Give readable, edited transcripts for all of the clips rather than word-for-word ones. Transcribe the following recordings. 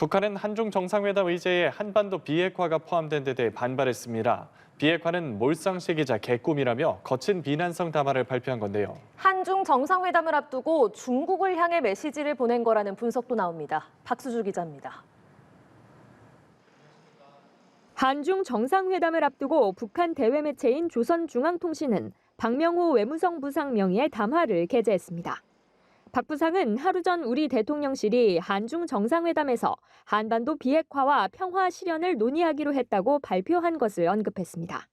북한은 한중 정상회담 의제에 한반도 비핵화가 포함된 데 대해 반발했습니다. 비핵화는 몰상식이자 개꿈이라며 거친 비난성 담화를 발표한 건데요. 한중 정상회담을 앞두고 중국을 향해 메시지를 보낸 거라는 분석도 나옵니다. 박수주 기자입니다. 한중 정상회담을 앞두고 북한 대외 매체인 조선중앙통신은 박명호 외무성 부상 명의의 담화를 게재했습니다. 박 부상은 하루 전 우리 대통령실이 한중 정상회담에서 한반도 비핵화와 평화 실현을 논의하기로 했다고 발표한 것을 언급했습니다.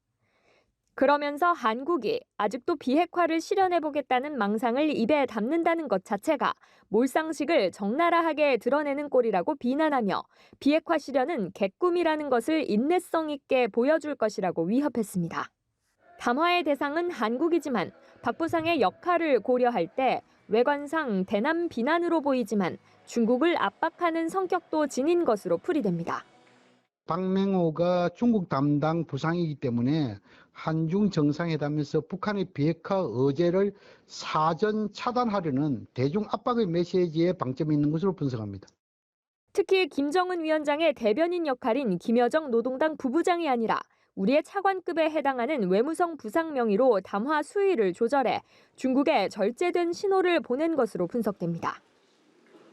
그러면서 한국이 아직도 비핵화를 실현해보겠다는 망상을 입에 담는다는 것 자체가 몰상식을 적나라하게 드러내는 꼴이라고 비난하며 비핵화 실현은 개꿈이라는 것을 인내성 있게 보여줄 것이라고 위협했습니다. 담화의 대상은 한국이지만 박 부상의 역할을 고려할 때 외관상 대남 비난으로 보이지만 중국을 압박하는 성격도 지닌 것으로 풀이됩니다. 박명호가 중국 담당 부상이기 때문에 한중 정상회담에서 북한의 비핵화 의제를 사전 차단하려는 대중 압박의 메시지에 방점이 있는 것으로 분석합니다. 특히 김정은 위원장의 대변인 역할인 김여정 노동당 부부장이 아니라 우리의 차관급에 해당하는 외무성 부상 명의로 담화 수위를 조절해 중국에 절제된 신호를 보낸 것으로 분석됩니다.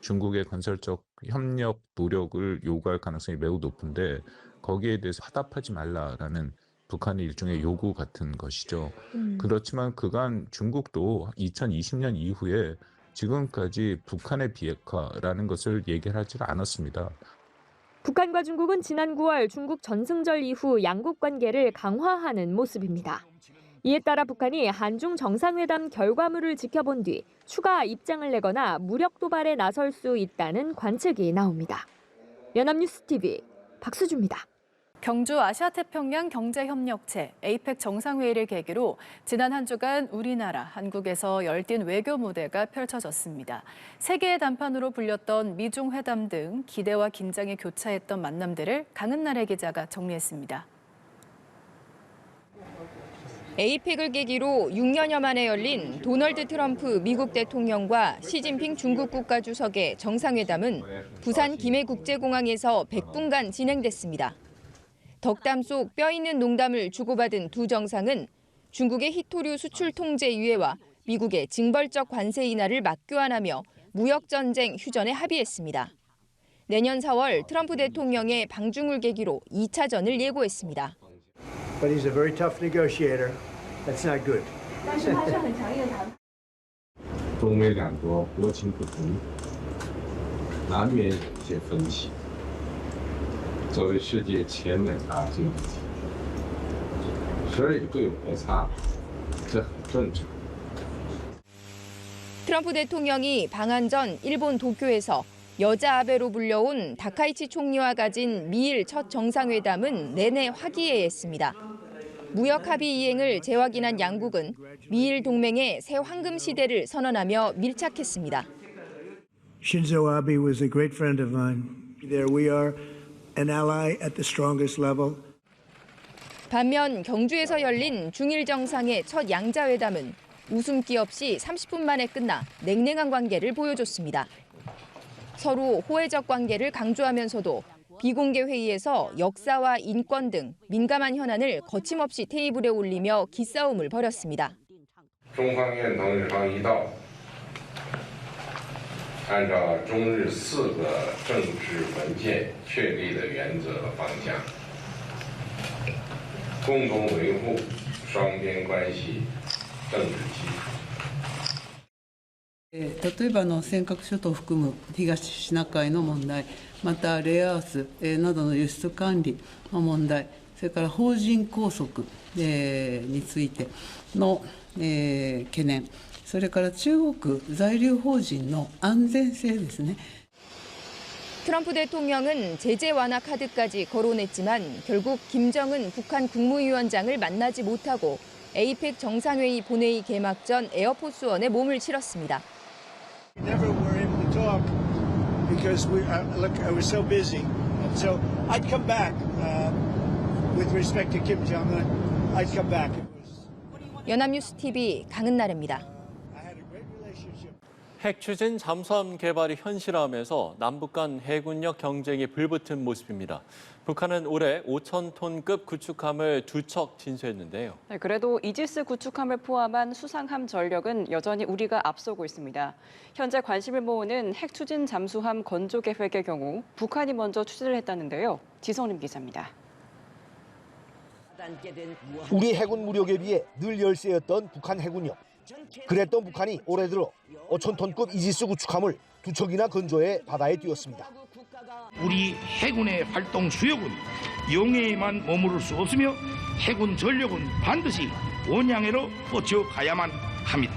중국의 건설적 협력 노력을 요구할 가능성이 매우 높은데 거기에 대해서 화답하지 말라라는 북한의 일종의 요구 같은 것이죠. 그렇지만 그간 중국도 2020년 이후에 지금까지 북한의 비핵화라는 것을 얘기하지 않았습니다. 북한과 중국은 지난 9월 중국 전승절 이후 양국 관계를 강화하는 모습입니다. 이에 따라 북한이 한중 정상회담 결과물을 지켜본 뒤 추가 입장을 내거나 무력 도발에 나설 수 있다는 관측이 나옵니다. 연합뉴스 TV 박수주입니다. 경주 아시아태평양 경제협력체 APEC 정상회의를 계기로 지난 한 주간 우리나라, 한국에서 열띤 외교 무대가 펼쳐졌습니다. 세계의 단판으로 불렸던 미중 회담 등 기대와 긴장이 교차했던 만남들을 강은나래 기자가 정리했습니다. APEC을 계기로 6년여 만에 열린 도널드 트럼프 미국 대통령과 시진핑 중국 국가주석의 정상회담은 부산 김해국제공항에서 100분간 진행됐습니다. 덕담 속 뼈 있는 농담을 주고받은 두 정상은 중국의 희토류 수출 통제 유예와 미국의 징벌적 관세 인하를 맞교환하며 무역전쟁 휴전에 합의했습니다. 내년 4월 트럼프 대통령의 방중을 계기로 2차전을 예고했습니다. But he's a very tough negotiator. That's not good. 但是他是很强硬的谈判。中美两国国情不同，难免有些分歧。作为世界前2大经济体，时而也会有摩擦，这很正常。 트럼프 대통령이 방한 전 일본 도쿄에서 여자 아베로 불려온 다카이치 총리와 가진 미일 첫 정상회담은 내내 화기애애했습니다. 무역 합의 이행을 재확인한 양국은 미일 동맹의 새 황금 시대를 선언하며 밀착했습니다. Shinzo Abe was a great friend of mine. There we are, an ally at the strongest level. 반면 경주에서 열린 중일 정상의 첫 양자회담은 웃음기 없이 30분 만에 끝나 냉랭한 관계를 보여줬습니다. 서로 호혜적 관계를 강조하면서도 비공개 회의에서 역사와 인권 등 민감한 현안을 거침없이 테이블에 올리며 기싸움을 벌였습니다. 中方愿同日方一道，按照中日4个政治文件确立的原则和方向，共同维护双边关系政治基础。 例えば尖閣諸島を含む東シナ海の問題、またレアアースなどの輸出管理の問題、それから邦人拘束についての懸念、それから中国在留邦人の安全性ですね。 트럼프 대통령은 제재 완화 카드까지 거론했지만 결국 김정은 북한 국무위원장을 만나지 못하고 APEC 정상회의 본회의 개막 전 에어포스원에 몸을 실었습니다. We never were able to talk because I was so busy. So I'd come back with respect to Kim Jong-un. I'd come back. 연합뉴스 TV 강은나래입니다. 핵 추진 잠수함 개발이 현실화하면서 남북 간 해군력 경쟁이 불붙은 모습입니다. 북한은 올해 5,000톤급 구축함을 2척 진수했는데요. 네, 그래도 이지스 구축함을 포함한 수상함 전력은 여전히 우리가 앞서고 있습니다. 현재 관심을 모으는 핵 추진 잠수함 건조 계획의 경우 북한이 먼저 추진을 했다는데요. 지성림 기자입니다. 우리 해군 무력에 비해 늘 열세였던 북한 해군력. 그랬던 북한이 올해 들어 5,000톤급 이지스 구축함을 2척이나 건조해 바다에 띄웠습니다. 우리 해군의 활동 수역은 영해에만 머무를 수 없으며 해군 전력은 반드시 원양해로 뻗쳐가야만 합니다.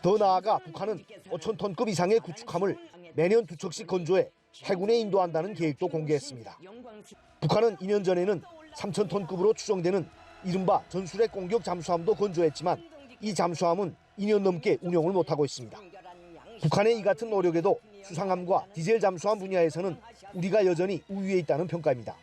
더 나아가 북한은 5,000톤급 이상의 구축함을 매년 2척씩 건조해 해군에 인도한다는 계획도 공개했습니다. 북한은 2년 전에는 3,000톤급으로 추정되는 이른바 전술핵 공격 잠수함도 건조했지만 이 잠수함은 2년 넘게 운영을 못하고 있습니다. 북한의 이 같은 노력에도 수상함과 디젤 잠수함 분야에서는 우리가 여전히 우위에 있다는 평가입니다.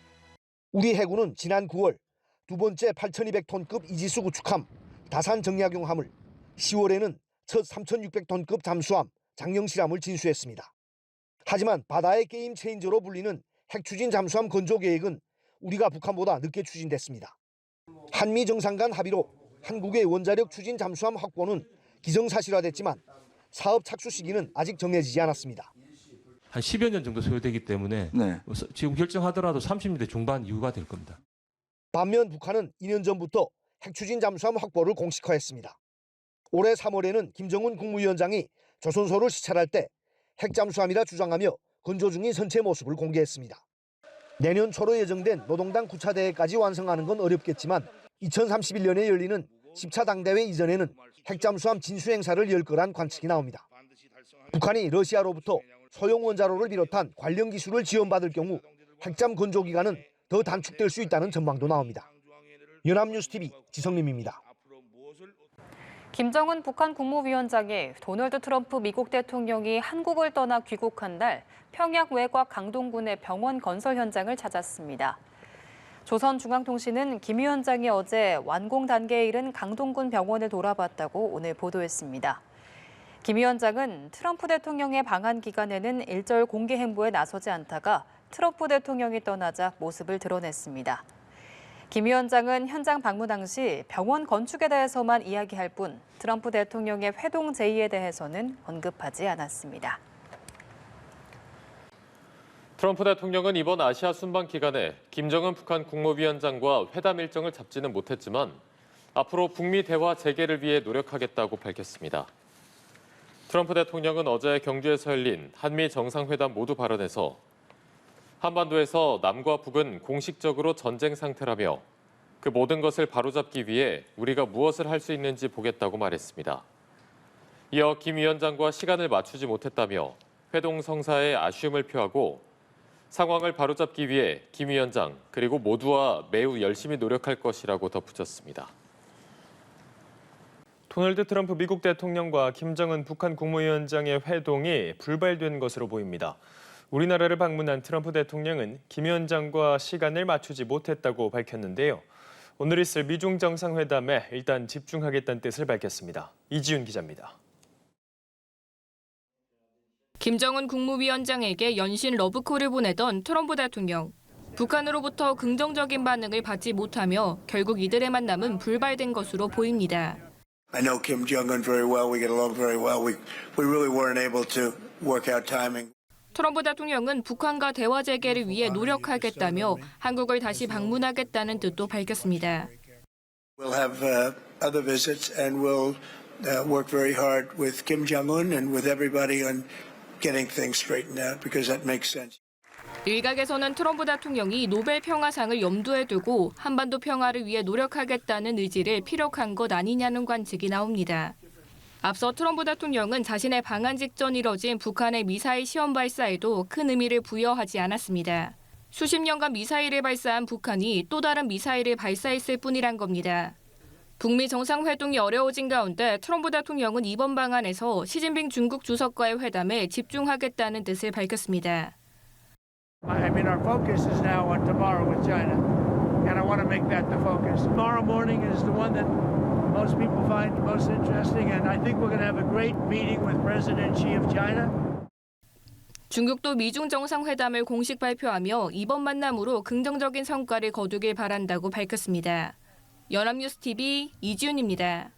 우리 해군은 지난 9월 두 번째 8,200톤급 이지스 구축함 다산 정약용함을, 10월에는 첫 3,600톤급 잠수함 장영실함을 진수했습니다. 하지만 바다의 게임 체인저로 불리는 핵 추진 잠수함 건조 계획은 우리가 북한보다 늦게 추진됐습니다. 한미 정상 간 합의로 한국의 원자력 추진 잠수함 확보는 기정사실화됐지만 사업 착수 시기는 아직 정해지지 않았습니다. 한 10여 년 정도 소요되기 때문에 지금 결정하더라도 30년대 중반 이후가 될 겁니다. 반면 북한은 2년 전부터 핵 추진 잠수함 확보를 공식화했습니다. 올해 3월에는 김정은 국무위원장이 조선소를 시찰할 때 핵 잠수함이라 주장하며 건조 중인 선체 모습을 공개했습니다. 내년 초로 예정된 노동당 9차 대회까지 완성하는 건 어렵겠지만 2031년에 열리는 10차 당대회 이전에는 핵잠수함 진수 행사를 열 거란 관측이 나옵니다. 북한이 러시아로부터 소형 원자로를 비롯한 관련 기술을 지원받을 경우 핵잠 건조 기간은 더 단축될 수 있다는 전망도 나옵니다. 연합뉴스TV 지성림입니다. 김정은 북한 국무위원장이 도널드 트럼프 미국 대통령이 한국을 떠나 귀국한 날 평양 외곽 강동군의 병원 건설 현장을 찾았습니다. 조선중앙통신은 김 위원장이 어제 완공 단계에 이른 강동군 병원을 돌아봤다고 오늘 보도했습니다. 김 위원장은 트럼프 대통령의 방한 기간에는 일절 공개 행보에 나서지 않다가 트럼프 대통령이 떠나자 모습을 드러냈습니다. 김 위원장은 현장 방문 당시 병원 건축에 대해서만 이야기할 뿐 트럼프 대통령의 회동 제의에 대해서는 언급하지 않았습니다. 트럼프 대통령은 이번 아시아 순방 기간에 김정은 북한 국무위원장과 회담 일정을 잡지는 못했지만 앞으로 북미 대화 재개를 위해 노력하겠다고 밝혔습니다. 트럼프 대통령은 어제 경주에서 열린 한미 정상회담 모두 발언에서 한반도에서 남과 북은 공식적으로 전쟁 상태라며 그 모든 것을 바로잡기 위해 우리가 무엇을 할 수 있는지 보겠다고 말했습니다. 이어 김 위원장과 시간을 맞추지 못했다며 회동 성사에 아쉬움을 표하고 상황을 바로잡기 위해 김 위원장 그리고 모두와 매우 열심히 노력할 것이라고 덧붙였습니다. 도널드 트럼프 미국 대통령과 김정은 북한 국무위원장의 회동이 불발된 것으로 보입니다. 우리나라를 방문한 트럼프 대통령은 김 위원장과 시간을 맞추지 못했다고 밝혔는데요. 오늘 있을 미중 정상회담에 일단 집중하겠다는 뜻을 밝혔습니다. 이지윤 기자입니다. 김정은 국무위원장에게 연신 러브콜을 보내던 트럼프 대통령. 북한으로부터 긍정적인 반응을 받지 못하며 결국 이들의 만남은 불발된 것으로 보입니다. I know Kim Jong-un very well. We get along very well. We really weren't able to work out timing. 트럼프 대통령은 북한과 대화 재개를 위해 노력하겠다며 한국을 다시 방문하겠다는 뜻도 밝혔습니다. We'll have other visits and we'll work very hard with Kim Jong-un and with everybody on getting things straightened out because that makes sense. 일각에서는 트럼프 대통령이 노벨 평화상을 염두에 두고 한반도 평화를 위해 노력하겠다는 의지를 피력한 것 아니냐는 관측이 나옵니다. 앞서 트럼프 대통령은 자신의 방한 직전 이뤄진 북한의 미사일 시험 발사에도 큰 의미를 부여하지 않았습니다. 수십 년간 미사일을 발사한 북한이 또 다른 미사일을 발사했을 뿐이란 겁니다. 북미 정상회동이 어려워진 가운데 트럼프 대통령은 이번 방안에서 시진핑 중국 주석과의 회담에 집중하겠다는 뜻을 밝혔습니다. I mean, our focus is now on tomorrow with China, and I want to make that the focus. Tomorrow morning is the one that most people find most interesting. And I think we're going to have a great meeting with President Xi of China. 중국도 미중 정상회담을 공식 발표하며 이번 만남으로 긍정적인 성과를 거두길 바란다고 밝혔습니다. 연합뉴스 TV 이지윤입니다.